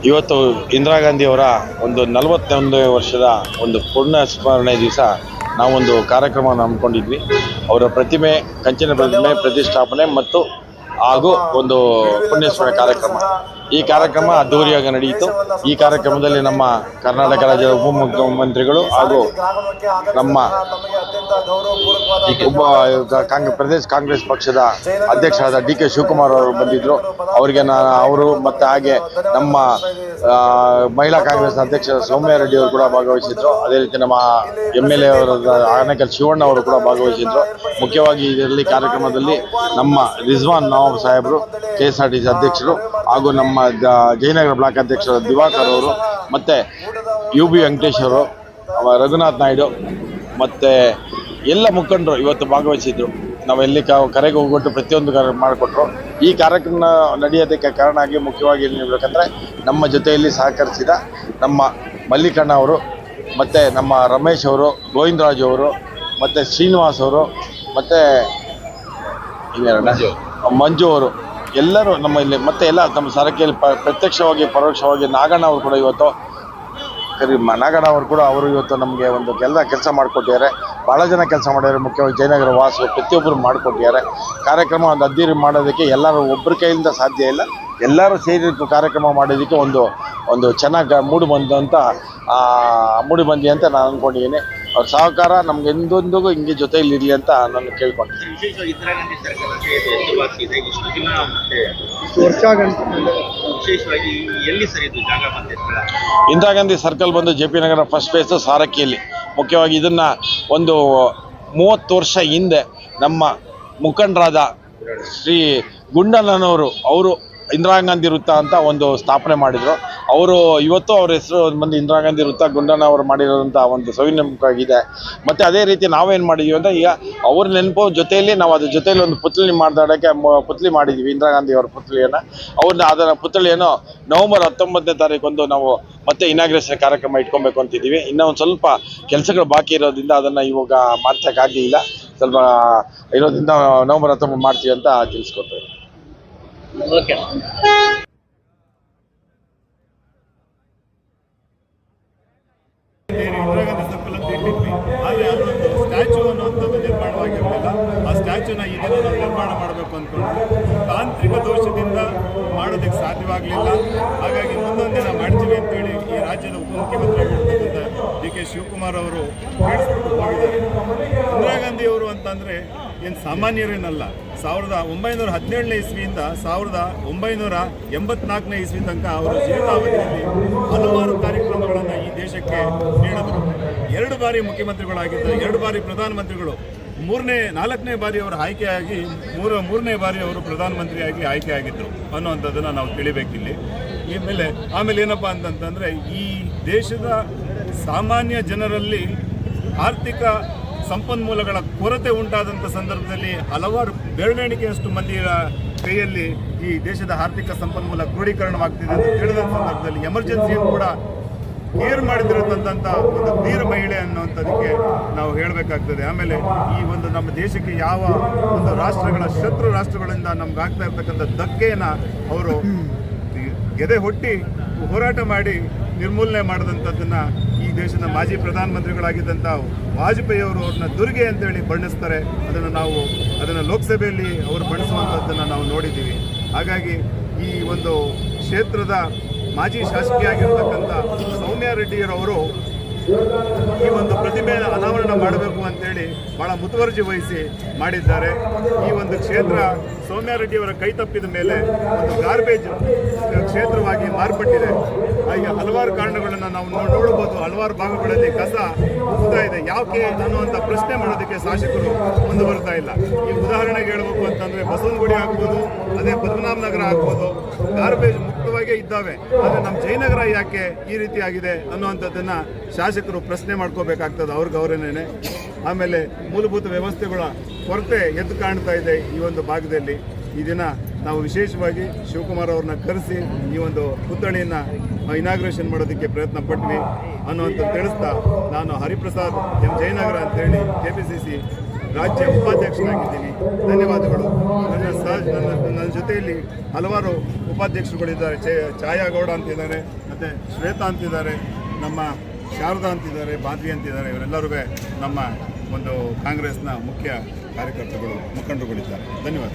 ಇವತ್ತು ಇಂದಿರಾ ಗಾಂಧಿಯವರ ಒಂದು 41 ವರ್ಷದ ಒಂದು ಪೂರ್ಣ ಸ್ಮರಣೆ ದಿವಸ ನಾವೊಂದು ಕಾರ್ಯಕ್ರಮವನ್ನು ಹಮ್ಮಿಕೊಂಡಿದ್ವಿ. ಅವರ ಪ್ರತಿಮೆ ಕಂಚಿನ ಪ್ರತಿಮೆ ಪ್ರತಿಷ್ಠಾಪನೆ ಮತ್ತು ಹಾಗೂ ಒಂದು ಪುಣ್ಯಸ್ಮರಣೆ ಕಾರ್ಯಕ್ರಮ. ಈ ಕಾರ್ಯಕ್ರಮ ಅದ್ದೂರಿಯಾಗಿ ನಡೆಯಿತು. ಈ ಕಾರ್ಯಕ್ರಮದಲ್ಲಿ ನಮ್ಮ ಕರ್ನಾಟಕ ರಾಜ್ಯದ ಉಪಮುಖ್ಯಮಂತ್ರಿಗಳು ಹಾಗೂ ನಮ್ಮ ಪ್ರದೇಶ ಕಾಂಗ್ರೆಸ್ ಪಕ್ಷದ ಅಧ್ಯಕ್ಷರಾದ DK ಶಿವಕುಮಾರ್ ಅವರು ಬಂದಿದ್ದರು. ಅವರಿಗೆ ಅವರು ಮತ್ತು ಹಾಗೆ ನಮ್ಮ ಮಹಿಳಾ ಕಾಂಗ್ರೆಸ್ ಅಧ್ಯಕ್ಷ ಸೌಮ್ಯ ರೆಡ್ಡಿ ಅವರು ಕೂಡ ಭಾಗವಹಿಸಿದ್ರು. ಅದೇ ರೀತಿ ನಮ್ಮ MLA ಅವರಾದ ಆನೇಕಲ್ ಶಿವಣ್ಣ ಅವರು ಕೂಡ ಭಾಗವಹಿಸಿದ್ರು. ಮುಖ್ಯವಾಗಿ ಇದರಲ್ಲಿ ಕಾರ್ಯಕ್ರಮದಲ್ಲಿ ನಮ್ಮ ರಿಜ್ವಾನ್ ನವಾಬ್ ಸಾಹೇಬರು KSRTC ಅಧ್ಯಕ್ಷರು ಹಾಗೂ ನಮ್ಮ ಜಯನಗರ ಬ್ಲಾಕ್ ಅಧ್ಯಕ್ಷರ ದಿವಾಕರ್ ಅವರು ಮತ್ತು UB ವೆಂಕಟೇಶ್ ಅವರು, ರಘುನಾಥ್ ನಾಯ್ಡು ಮತ್ತು ಎಲ್ಲ ಮುಖಂಡರು ಇವತ್ತು ಭಾಗವಹಿಸಿದ್ರು. ನಾವೆಲ್ಲಿ ಕರೆಗೆ ಹೋಗ್ಬಿಟ್ಟು ಪ್ರತಿಯೊಂದು ಮಾಡಿಕೊಟ್ರು. ಈ ಕಾರ್ಯಕ್ರಮ ನಡೆಯೋದಕ್ಕೆ ಕಾರಣ ಆಗಿ ಮುಖ್ಯವಾಗಿ ಏನು ಹೇಳಬೇಕಂದ್ರೆ ನಮ್ಮ ಜೊತೆಯಲ್ಲಿ ಸಹಕರಿಸಿದ ನಮ್ಮ ಮಲ್ಲಿಕಣ್ಣ ಅವರು ಮತ್ತು ನಮ್ಮ ರಮೇಶ್ ಅವರು, ಗೋವಿಂದರಾಜು ಅವರು ಮತ್ತು ಶ್ರೀನಿವಾಸ್ ಅವರು ಮತ್ತು ಮಂಜು ಅವರು ಎಲ್ಲರೂ ನಮ್ಮ ಇಲ್ಲಿ ಮತ್ತು ಎಲ್ಲ ನಮ್ಮ ಸರಕಿಯಲ್ಲಿ ಪ್ರತ್ಯಕ್ಷವಾಗಿ ಪರೋಕ್ಷವಾಗಿ ನಾಗಣ್ಣ ಅವರು ಕೂಡ ಇವತ್ತು ನಾಗಣ್ಣ ಅವರು ಕೂಡ ಇವತ್ತು ನಮಗೆ ಒಂದು ಕೆಲಸ ಮಾಡಿಕೊಟ್ಟಿದ್ದಾರೆ. ಭಾಳ ಜನ ಕೆಲಸ ಮಾಡಿದ್ದಾರೆ. ಮುಖ್ಯವಾಗಿ ಜಯನಗರ ವಾಸು ಪ್ರತಿಯೊಬ್ಬರು ಮಾಡಿಕೊಟ್ಟಿದ್ದಾರೆ. ಕಾರ್ಯಕ್ರಮ ಒಂದು ಅದ್ದೂರಿ ಮಾಡೋದಕ್ಕೆ ಎಲ್ಲರೂ ಒಬ್ಬರ ಕೈಯಿಂದ ಸಾಧ್ಯ ಇಲ್ಲ. ಎಲ್ಲರೂ ಸೇರಿ ಕಾರ್ಯಕ್ರಮ ಮಾಡೋದಕ್ಕೆ ಒಂದು ಚೆನ್ನಾಗಿ ಮೂಡಿ ಬಂದಿ ಅಂತ ನಾನು ಅಂದ್ಕೊಂಡಿದ್ದೀನಿ. ಅವ್ರ ಸಹಕಾರ ನಮ್ಗೆ ಎಂದೊಂದಿಗೂ ಹಿಂಗೆ ಜೊತೆಯಲ್ಲಿ ಇರಲಿ ಅಂತ ನಾನು ಕೇಳ್ಕೊಂಡಿದ್ದೀನಿ. ಇಂದಿರಾ ಗಾಂಧಿ ಸರ್ಕಲ್ ಬಂದು JP ನಗರ ಫಸ್ಟ್ ಫೇಸ್ ಸಾರಕ್ಕಿಯಲ್ಲಿ. ಮುಖ್ಯವಾಗಿ ಇದನ್ನು ಒಂದು 30 ವರ್ಷ ಹಿಂದೆ ನಮ್ಮ ಮುಖಂಡರಾದ ಶ್ರೀ ಗುಂಡಣ್ಣನವರು ಅವರು ಇಂದಿರಾ ಗಾಂಧಿ ವೃತ್ತ ಅಂತ ಒಂದು ಸ್ಥಾಪನೆ ಮಾಡಿದರು. ಅವರು ಇವತ್ತು ಅವ್ರ ಹೆಸರು ಬಂದು ಇಂದಿರಾ ಗಾಂಧಿ ವೃತ್ತ ಗುಂಡಣ್ಣ ಅವರು ಮಾಡಿರೋಂಥ ಒಂದು ಸವಿನೆನಪಾಗಿದೆ. ಮತ್ತು ಅದೇ ರೀತಿ ನಾವೇನು ಮಾಡಿದ್ದೀವಿ ಅಂದರೆ ಈಗ ಅವ್ರ ನೆನಪು ಜೊತೆಯಲ್ಲಿ ನಾವು ಅದ್ರ ಜೊತೆಯಲ್ಲಿ ಒಂದು ಪುತ್ಲಿ ಮಾಡಿದ್ದೀವಿ. ಇಂದಿರಾ ಗಾಂಧಿ ಅವರ ಪುತ್ಲಿಯನ್ನು ಅದರ ಪುತ್ಳಿಯನ್ನು ನವೆಂಬರ್ 19ನೇ ತಾರೀಕು ನಾವು ಮತ್ತೆ ಇನಾಗ್ರೇಷನ್ ಕಾರ್ಯಕ್ರಮ ಇಟ್ಕೊಬೇಕು ಅಂತಿದ್ದೀವಿ. ಇನ್ನೂ ಒಂದು ಸ್ವಲ್ಪ ಕೆಲಸಗಳು ಬಾಕಿ ಇರೋದ್ರಿಂದ ಅದನ್ನು ಇವಾಗ ಮಾಡ್ಸೋಕ್ಕಾಗಲಿಲ್ಲ. ಸ್ವಲ್ಪ ಇರೋದ್ರಿಂದ ನವೆಂಬರ್ 19 ಮಾಡ್ತೀವಿ ಅಂತ ತಿಳಿಸ್ಕೊಡ್ತೇವೆ. ಓಕೆ. ಇಂದಿರಾ ಗಾಂಧಿ ಸರ್ಕಲ್ ಅಂತ ಇಟ್ಟಿದ್ವಿ. ಆದರೆ ಅದೊಂದು ಸ್ಟ್ಯಾಚ್ಯೂ ಅನ್ನುವಂಥದ್ದು ನಿರ್ಮಾಣವಾಗಿರಲಿಲ್ಲ. ಆ ಸ್ಟ್ಯಾಚ್ಯೂನ ಈ ದಿನ ನಾವು ನಿರ್ಮಾಣ ಮಾಡಬೇಕು ಅಂದ್ಕೊಂಡ್ವಿ. ತಾಂತ್ರಿಕ ದೋಷದಿಂದ ಮಾಡೋದಕ್ಕೆ ಸಾಧ್ಯವಾಗಲಿಲ್ಲ. ಹಾಗಾಗಿ ಮುಂದೊಂದು ದಿನ ಮಾಡ್ತೀವಿ ಅಂತೇಳಿ ಈ ರಾಜ್ಯದ ಉಪಮುಖ್ಯಮಂತ್ರಿಯಾಗಿರ್ತಕ್ಕಂಥ DK ಶಿವಕುಮಾರ್ ಅವರು ಹೇಳಿಸ್ಬಿಟ್ಟು ಹೋಗಿದ್ದಾರೆ. ಇಂದಿರಾ ಗಾಂಧಿ ಅವರು ಅಂತಂದರೆ ಏನು ಸಾಮಾನ್ಯರೇನಲ್ಲ. 1917ನೇ ಇಸ್ವಿಯಿಂದ 1984ನೇ ಇಸ್ವಿ ತನಕ ಅವರ ಜೀವಿತಾವಧಿಯಲ್ಲಿ ಹಲವಾರು ಕಾರ್ಯಕ್ರಮಗಳನ್ನು ಈ ದೇಶಕ್ಕೆ ನೀಡಿದರು. 2 ಬಾರಿ ಮುಖ್ಯಮಂತ್ರಿಗಳಾಗಿದ್ದರು, 2 ಬಾರಿ ಪ್ರಧಾನಮಂತ್ರಿಗಳು, 4ನೇ ಬಾರಿ ಅವರು ಆಯ್ಕೆಯಾಗಿ 3ನೇ ಬಾರಿ ಅವರು ಪ್ರಧಾನಮಂತ್ರಿಯಾಗಿ ಆಯ್ಕೆಯಾಗಿದ್ದರು ಅನ್ನುವಂಥದ್ದನ್ನು ನಾವು ತಿಳಿಬೇಕಿಲ್ಲಿ. ಆಮೇಲೆ ಏನಪ್ಪ ಅಂತಂತಂದರೆ ಈ ದೇಶದ ಸಾಮಾನ್ಯ ಜನರಲ್ಲಿ ಆರ್ಥಿಕ ಸಂಪನ್ಮೂಲಗಳ ಕೊರತೆ ಉಂಟಾದಂಥ ಸಂದರ್ಭದಲ್ಲಿ ಹಲವಾರು ಬೆರಳೆಣಿಕೆಯಷ್ಟು ಮಂದಿಯ ಕೈಯಲ್ಲಿ ಈ ದೇಶದ ಆರ್ಥಿಕ ಸಂಪನ್ಮೂಲ ಕ್ರೋಢೀಕರಣವಾಗ್ತಿದೆ ಅಂತ ತಿಳಿದ ಸಂದರ್ಭದಲ್ಲಿ ಎಮರ್ಜೆನ್ಸಿಯನ್ನು ಕೂಡ ಕೇರ್ ಮಾಡಿದಿರತಕ್ಕಂಥ ಒಂದು ಧೀರ ಮಹಿಳೆ ಅನ್ನುವಂಥದ್ದಕ್ಕೆ ನಾವು ಹೇಳಬೇಕಾಗ್ತದೆ. ಆಮೇಲೆ ಈ ಒಂದು ನಮ್ಮ ದೇಶಕ್ಕೆ ಯಾವ ಒಂದು ಶತ್ರು ರಾಷ್ಟ್ರಗಳಿಂದ ನಮ್ಗೆ ಆಗ್ತಾ ಇರ್ತಕ್ಕಂಥ ಧಕ್ಕೆಯನ್ನು ಅವರು ಗೆದೆ ಹೊಟ್ಟಿ ಹೋರಾಟ ಮಾಡಿ ನಿರ್ಮೂಲನೆ ಮಾಡಿದಂಥದ್ದನ್ನು ಈ ದೇಶದ ಮಾಜಿ ಪ್ರಧಾನಮಂತ್ರಿಗಳಾಗಿದ್ದಂಥ ವಾಜಪೇಯಿ ಅವರು ಅವ್ರನ್ನ ದುರ್ಗೆ ಅಂತೇಳಿ ಬಣ್ಣಿಸ್ತಾರೆ. ಅದನ್ನು ಲೋಕಸಭೆಯಲ್ಲಿ ಅವರು ಬಣ್ಣಿಸುವಂಥದ್ದನ್ನು ನಾವು ನೋಡಿದ್ದೀವಿ. ಹಾಗಾಗಿ ಈ ಒಂದು ಕ್ಷೇತ್ರದ ಮಾಜಿ ಶಾಸಕಿಯಾಗಿರ್ತಕ್ಕಂಥ ಸೌಮ್ಯ ರೆಡ್ಡಿಯರವರು ಈ ಒಂದು ಪ್ರತಿಮೆಯನ್ನು ಅನಾವರಣ ಮಾಡಬೇಕು ಅಂತೇಳಿ ಭಾಳ ಮುತುವರ್ಜಿ ವಹಿಸಿ ಮಾಡಿದ್ದಾರೆ. ಈ ಒಂದು ಕ್ಷೇತ್ರ ಸೌಮ್ಯ ರೆಡ್ಡಿಯವರ ಕೈ ತಪ್ಪಿದ ಮೇಲೆ ಒಂದು ಗಾರ್ಬೇಜ್ ಕ್ಷೇತ್ರವಾಗಿ ಮಾರ್ಪಟ್ಟಿದೆ. ಈಗ ಹಲವಾರು ಕಾರಣಗಳನ್ನು ನಾವು ನೋಡಬಹುದು. ಹಲವಾರು ಭಾಗಗಳಲ್ಲಿ ಕಸ ಉಗ್ತಾ ಇದೆ. ಯಾಕೆ ಅನ್ನುವಂಥ ಪ್ರಶ್ನೆ ಮಾಡೋದಕ್ಕೆ ಶಾಸಕರು ಮುಂದೆ ಬರ್ತಾ ಇಲ್ಲ. ಈ ಉದಾಹರಣೆಗೆ ಹೇಳಬೇಕು ಅಂತಂದರೆ ಬಸವನಗುಡಿ ಆಗ್ಬೋದು, ಅದೇ ಪದ್ಮನಾಭ ನಗರ ಆಗ್ಬೋದು, ಗಾರ್ಬೇಜ್ ಮುಕ್ತವಾಗೇ ಇದ್ದಾವೆ. ಆದರೆ ನಮ್ಮ ಜಯನಗರ ಯಾಕೆ ಈ ರೀತಿ ಆಗಿದೆ ಅನ್ನುವಂಥದ್ದನ್ನು ಶಾಸಕರು ಪ್ರಶ್ನೆ ಮಾಡ್ಕೋಬೇಕಾಗ್ತದೆ ಅವ್ರಿಗವರೇನೇ. ಆಮೇಲೆ ಮೂಲಭೂತ ವ್ಯವಸ್ಥೆಗಳ ಕೊರತೆ ಎದ್ದು ಕಾಣ್ತಾ ಇದೆ ಈ ಒಂದು ಭಾಗದಲ್ಲಿ. ಈ ದಿನ ನಾವು ವಿಶೇಷವಾಗಿ ಶಿವಕುಮಾರ್ ಅವ್ರನ್ನ ಕರೆಸಿ ಈ ಒಂದು ಪುತ್ಥಳಿಯನ್ನು ಇನಾಗ್ರೇಷನ್ ಮಾಡೋದಕ್ಕೆ ಪ್ರಯತ್ನ ಪಟ್ವಿ ಅನ್ನುವಂಥ ತಿಳಿಸ್ತಾ ನಾನು ಹರಿಪ್ರಸಾದ್ ಜಯನಗರ ಅಂತೇಳಿ KPCC ರಾಜ್ಯ ಉಪಾಧ್ಯಕ್ಷನಾಗಿದ್ದೀನಿ. ಧನ್ಯವಾದಗಳು. ನನ್ನ ಜೊತೆಯಲ್ಲಿ ಹಲವಾರು ಉಪಾಧ್ಯಕ್ಷರುಗಳಿದ್ದಾರೆ. ಛಾಯಾಗೌಡ ಅಂತಿದ್ದಾರೆ, ಮತ್ತು ಶ್ವೇತಾ ಅಂತಿದ್ದಾರೆ, ನಮ್ಮ ಶಾರದಾ ಅಂತಿದ್ದಾರೆ, ಬಾದ್ರಿ ಅಂತಿದ್ದಾರೆ. ಇವರೆಲ್ಲರೂ ನಮ್ಮ ಒಂದು ಕಾಂಗ್ರೆಸ್ನ ಮುಖ್ಯ ಕಾರ್ಯಕರ್ತರುಗಳು, ಮುಖಂಡರುಗಳಿದ್ದಾರೆ. ಧನ್ಯವಾದ.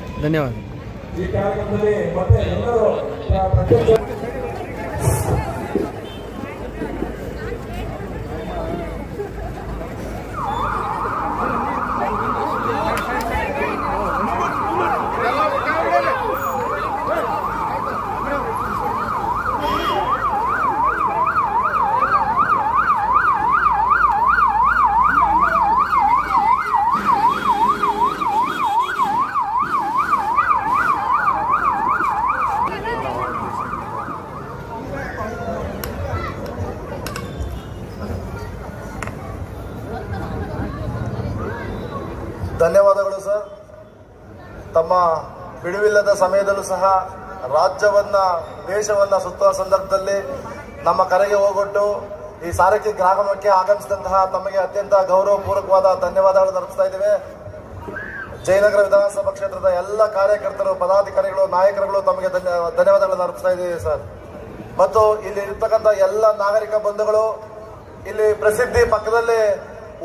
ಧನ್ಯವಾದಗಳು ಸರ್. ತಮ್ಮ ಬಿಡುವಿಲ್ಲದ ಸಮಯದಲ್ಲೂ ಸಹ ರಾಜ್ಯವನ್ನ ದೇಶವನ್ನ ಸುತ್ತುವ ಸಂದರ್ಭದಲ್ಲಿ ನಮ್ಮ ಕರೆಗೆ ಹೋಗೊಟ್ಟು ಈ ಸಾರಥಿ ಗ್ರಾಮಕ್ಕೆ ಆಗಮಿಸಿದಂತಹ ತಮಗೆ ಅತ್ಯಂತ ಗೌರವಪೂರ್ವಕವಾದ ಧನ್ಯವಾದಗಳನ್ನು ಅರ್ಪಿಸ್ತಾ ಇದ್ದೇವೆ. ಜಯನಗರ ವಿಧಾನಸಭಾ ಕ್ಷೇತ್ರದ ಎಲ್ಲ ಕಾರ್ಯಕರ್ತರು, ಪದಾಧಿಕಾರಿಗಳು, ನಾಯಕರುಗಳು ತಮಗೆ ಧನ್ಯವಾದಗಳನ್ನು ಅರ್ಪಿಸ್ತಾ ಇದ್ದೀವಿ ಸರ್. ಮತ್ತು ಇಲ್ಲಿ ಇರ್ತಕ್ಕಂಥ ಎಲ್ಲ ನಾಗರಿಕ ಬಂಧುಗಳು, ಇಲ್ಲಿ ಪ್ರಸಿದ್ಧಿ ಪಕ್ಕದಲ್ಲಿ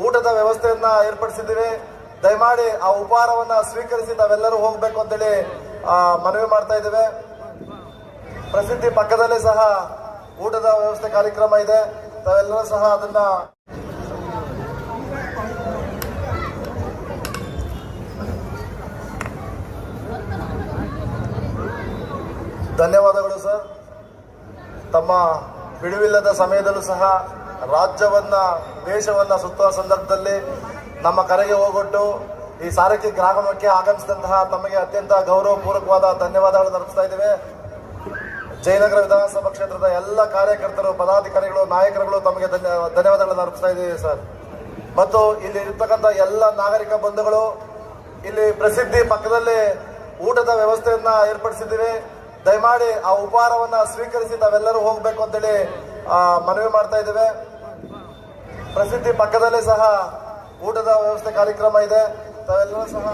ಊಟದ ವ್ಯವಸ್ಥೆಯನ್ನ ಏರ್ಪಡಿಸಿದ್ದೀವಿ. ದಯಮಾಡಿ ಆ ಉಪಹಾರವನ್ನ ಸ್ವೀಕರಿಸಿ ತಾವೆಲ್ಲರೂ ಹೋಗ್ಬೇಕು ಅಂತೇಳಿ ಮನವಿ ಮಾಡ್ತಾ ಇದ್ದೇವೆ. ಪ್ರಸಿದ್ಧಿ ಪಕ್ಕದಲ್ಲೇ ಸಹ ಊಟದ ವ್ಯವಸ್ಥೆ ಕಾರ್ಯಕ್ರಮ ಇದೆ. ತಾವೆಲ್ಲರೂ ಸಹ ಅದನ್ನ ಧನ್ಯವಾದಗಳು ಸರ್. ತಮ್ಮ ಬಿಡುವಿಲ್ಲದ ಸಮಯದಲ್ಲೂ ಸಹ ರಾಜ್ಯವನ್ನ ದೇಶವನ್ನ ಸುತ್ತುವ ಸಂದರ್ಭದಲ್ಲಿ ನಮ್ಮ ಕರೆಗೆ ಹೋಗೊಟ್ಟು ಈ ಸಾರಥಿ ಗ್ರಾಮಕ್ಕೆ ಆಗಮಿಸಿದಂತಹ ತಮಗೆ ಅತ್ಯಂತ ಗೌರವಪೂರ್ವಕವಾದ ಧನ್ಯವಾದಗಳನ್ನು ಅರ್ಪಿಸ್ತಾ ಇದ್ದೇವೆ. ಜಯನಗರ ವಿಧಾನಸಭಾ ಕ್ಷೇತ್ರದ ಎಲ್ಲ ಕಾರ್ಯಕರ್ತರು, ಪದಾಧಿಕಾರಿಗಳು, ನಾಯಕರುಗಳು ತಮಗೆ ಧನ್ಯವಾದಗಳನ್ನು ಅರ್ಪಿಸ್ತಾ ಇದ್ದೀವಿ ಸರ್. ಮತ್ತು ಇಲ್ಲಿ ಇರ್ತಕ್ಕಂಥ ಎಲ್ಲ ನಾಗರಿಕ ಬಂಧುಗಳು, ಇಲ್ಲಿ ಪ್ರಸಿದ್ಧಿ ಪಕ್ಕದಲ್ಲಿ ಊಟದ ವ್ಯವಸ್ಥೆಯನ್ನ ಏರ್ಪಡಿಸಿದ್ದೀವಿ. ದಯಮಾಡಿ ಆ ಉಪಹಾರವನ್ನ ಸ್ವೀಕರಿಸಿ ತಾವೆಲ್ಲರೂ ಹೋಗ್ಬೇಕು ಅಂತೇಳಿ ಮನವಿ ಮಾಡ್ತಾ ಇದ್ದೇವೆ. ಪ್ರಸಿದ್ಧಿ ಪಕ್ಕದಲ್ಲೇ ಸಹ ಊಟದ ವ್ಯವಸ್ಥೆ ಕಾರ್ಯಕ್ರಮ ಇದೆ. ತಾವೆಲ್ಲರೂ ಸಹ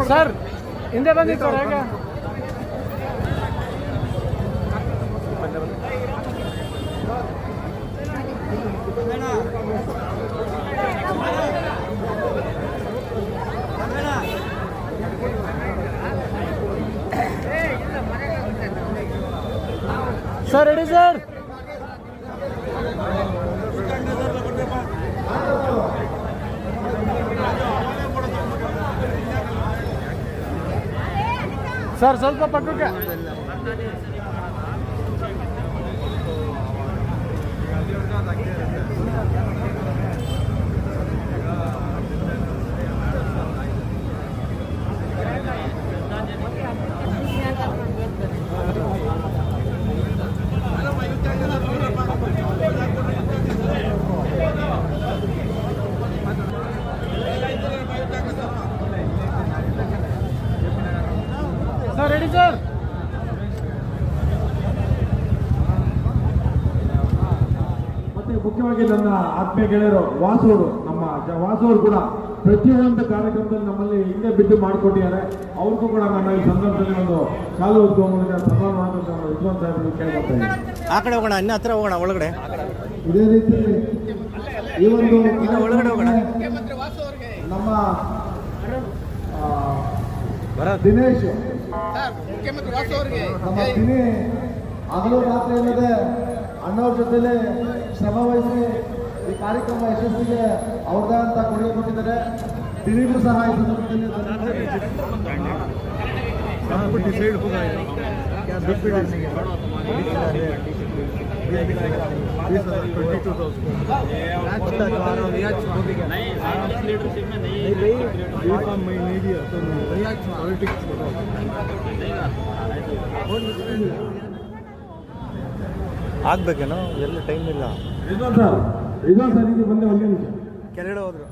ಸರ್ ಹಿಂದೆ ಬಂದಿತ್ತು ಹೇಗೆ ಸರ್ ರೆಡಿ ಸರ್. ಸರ್ ಸ್ವಲ್ಪ ಪಕ್ಕಕ್ಕೆ ಸರ್ ರೆಡಿ ಸರ್. ಮತ್ತೆ ಮುಖ್ಯವಾಗಿ ನನ್ನ ಆತ್ಮೀಯ ಗೆಳೆಯರು ವಾಸೂರು, ನಮ್ಮ ವಾಸೂರು ಕೂಡ ಪ್ರತಿಯೊಂದು ಕಾರ್ಯಕ್ರಮದಲ್ಲಿ ನಮ್ಮಲ್ಲಿ ಹಿಂದೆ ಬಿದ್ದು ಮಾಡಿಕೊಟ್ಟಿದ್ದಾರೆ. ಅವ್ರಿಗೂ ಕೂಡ ನಮ್ಮ ಈ ಸಂದರ್ಭದಲ್ಲಿ ಒಂದು ಕಾಲು ಹೊತ್ತು ಮೂಲಕ ಸನ್ಮಾನ ಮಾಡಬೇಕು ಅನ್ನೋ ವಿದ್ವಾಂಸ ಕೇಳ್ಕೊಳ್ತಾ ಇದ್ದೀನಿ. ಆ ಕಡೆ ಹೋಗೋಣ, ಇನ್ನ ಹತ್ರ ಹೋಗೋಣ, ಒಳಗಡೆ ಇದೇ ರೀತಿ ಈ ಒಂದು ಒಳಗಡೆ ಹೋಗೋಣ. ನಮ್ಮ ದಿನೇಶ್ ನಮ್ಮ ದಿನೇ ಹಗಲು ರಾತ್ರಿ ಏನಿದೆ ಅಣ್ಣವ್ರ ಜೊತೆಲೆ ಶ್ರಮ ವಹಿಸಿ ಈ ಕಾರ್ಯಕ್ರಮ ಯಶಸ್ಸಿಗೆ ಅವ್ರದೇ ಅಂತ ಕೊಡುಗೆ ಕೊಟ್ಟಿದ್ದಾರೆ. ದಿನೀಗೂ ಸಹ ಈ ಆಗ್ಬೇಕೇನೋ ಎಲ್ಲ ಟೈಮ್ ಇಲ್ಲ. ಇದೊಂದು ಸರ್ ಇದು ಬಂದೆ ಒಂದೇ ನಿಮಿಷ ಕೆಳಗಡೆ ಹೋದ್ರು.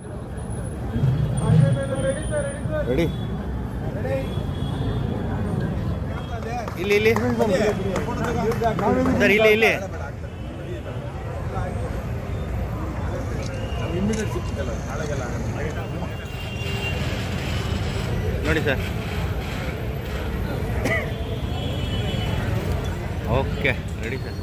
ರೆಡಿ ಇಲ್ಲಿ ಇಲ್ಲಿ ಸರ್ ಇಲ್ಲಿ ಇಲ್ಲಿ ನೋಡಿ ಸರ್. Okay ready sir.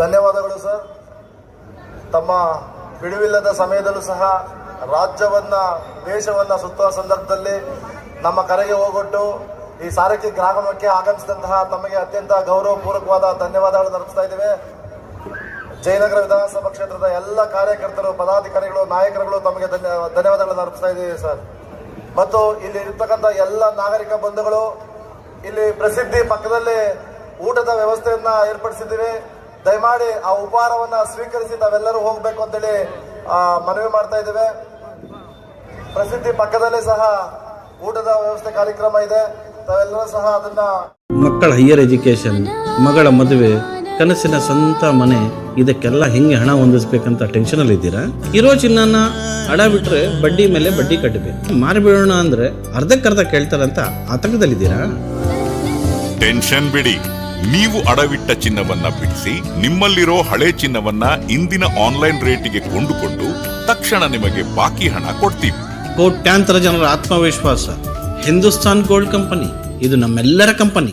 ಧನ್ಯವಾದಗಳು ಸರ್. ತಮ್ಮ ಬಿಡುವಿಲ್ಲದ ಸಮಯದಲ್ಲೂ ಸಹ ರಾಜ್ಯವನ್ನ ದೇಶವನ್ನ ಸುತ್ತುವ ಸಂದರ್ಭದಲ್ಲಿ ನಮ್ಮ ಕರೆಗೆ ಹೋಗೊಟ್ಟು ಈ ಸಾರಥಿ ಗ್ರಾಮಕ್ಕೆ ಆಗಮಿಸಿದಂತಹ ತಮಗೆ ಅತ್ಯಂತ ಗೌರವಪೂರ್ವಕವಾದ ಧನ್ಯವಾದಗಳನ್ನು ಅರ್ಪಿಸ್ತಾ ಇದ್ದೇವೆ. ಜಯನಗರ ವಿಧಾನಸಭಾ ಕ್ಷೇತ್ರದ ಎಲ್ಲ ಕಾರ್ಯಕರ್ತರು, ಪದಾಧಿಕಾರಿಗಳು, ನಾಯಕರುಗಳು ತಮಗೆ ಧನ್ಯವಾದಗಳನ್ನು ಅರ್ಪಿಸ್ತಾ ಇದ್ದೀವಿ ಸರ್. ಮತ್ತು ಇಲ್ಲಿ ಇರ್ತಕ್ಕಂಥ ಎಲ್ಲ ನಾಗರಿಕ ಬಂಧುಗಳು, ಇಲ್ಲಿ ಪ್ರಸಿದ್ಧಿ ಪಕ್ಕದಲ್ಲಿ ಊಟದ ವ್ಯವಸ್ಥೆಯನ್ನ ಏರ್ಪಡಿಸಿದ್ದೀವಿ. ದಯಮಾಡಿ ಆ ಉಪಹಾರವನ್ನ ಸ್ವೀಕರಿಸಿ ತಾವೆಲ್ಲರೂ ಹೋಗ್ಬೇಕು ಅಂತೇಳಿ ಮನವಿ ಮಾಡ್ತಾ ಇದ್ದೇವೆ. ಪ್ರಸಿದ್ಧಿ ಪಕ್ಕದಲ್ಲೇ ಸಹ ಊಟದ ವ್ಯವಸ್ಥೆ ಕಾರ್ಯಕ್ರಮ ಇದೆ, ತಾವೆಲ್ಲರೂ ಸಹ ಅದನ್ನ. ಮಕ್ಕಳ ಹೈಯರ್ ಎಜುಕೇಶನ್, ಮಗಳ ಮದುವೆ, ಕನಸಿನ ಸ್ವಂತ ಮನೆ, ಇದಕ್ಕೆಲ್ಲ ಹೆಂಗೆ ಹಣ ಹೊಂದಿಸ್ಬೇಕಂತ ಟೆನ್ಷನಲ್ಲಿ ಇದ್ದೀರಾ? ಇರೋ ಚಿನ್ನನ ಅಡ ಬಿಟ್ರೆ ಬಡ್ಡಿ ಮೇಲೆ ಬಡ್ಡಿ ಕಟ್ಟಬೇಕು. ಮಾರಿಬಿಡೋಣ ಅಂದ್ರೆ ಅರ್ಧಕ್ಕರ್ಧ ಕೇಳ್ತಾರಂತ ಆತಂಕದಲ್ಲಿದ್ದೀರಾ? ಟೆನ್ಷನ್ ಬಿಡಿ, ನೀವು ಅಡವಿಟ್ಟ ಚಿನ್ನವನ್ನ ಬಿಡಿಸಿ ನಿಮ್ಮಲ್ಲಿರೋ ಹಳೆ ಚಿನ್ನವನ್ನ ಇಂದಿನ ಆನ್ಲೈನ್ ರೇಟಿಗೆ ಕೊಂಡುಕೊಂಡು ತಕ್ಷಣ ನಿಮಗೆ ಬಾಕಿ ಹಣ ಕೊಡ್ತೀವಿ. ಕೋಟ್ಯಾಂತರ ಜನರ ಆತ್ಮವಿಶ್ವಾಸ ಹಿಂದೂಸ್ತಾನ್ ಗೋಲ್ಡ್ ಕಂಪನಿ, ಇದು ನಮ್ಮೆಲ್ಲರ ಕಂಪನಿ.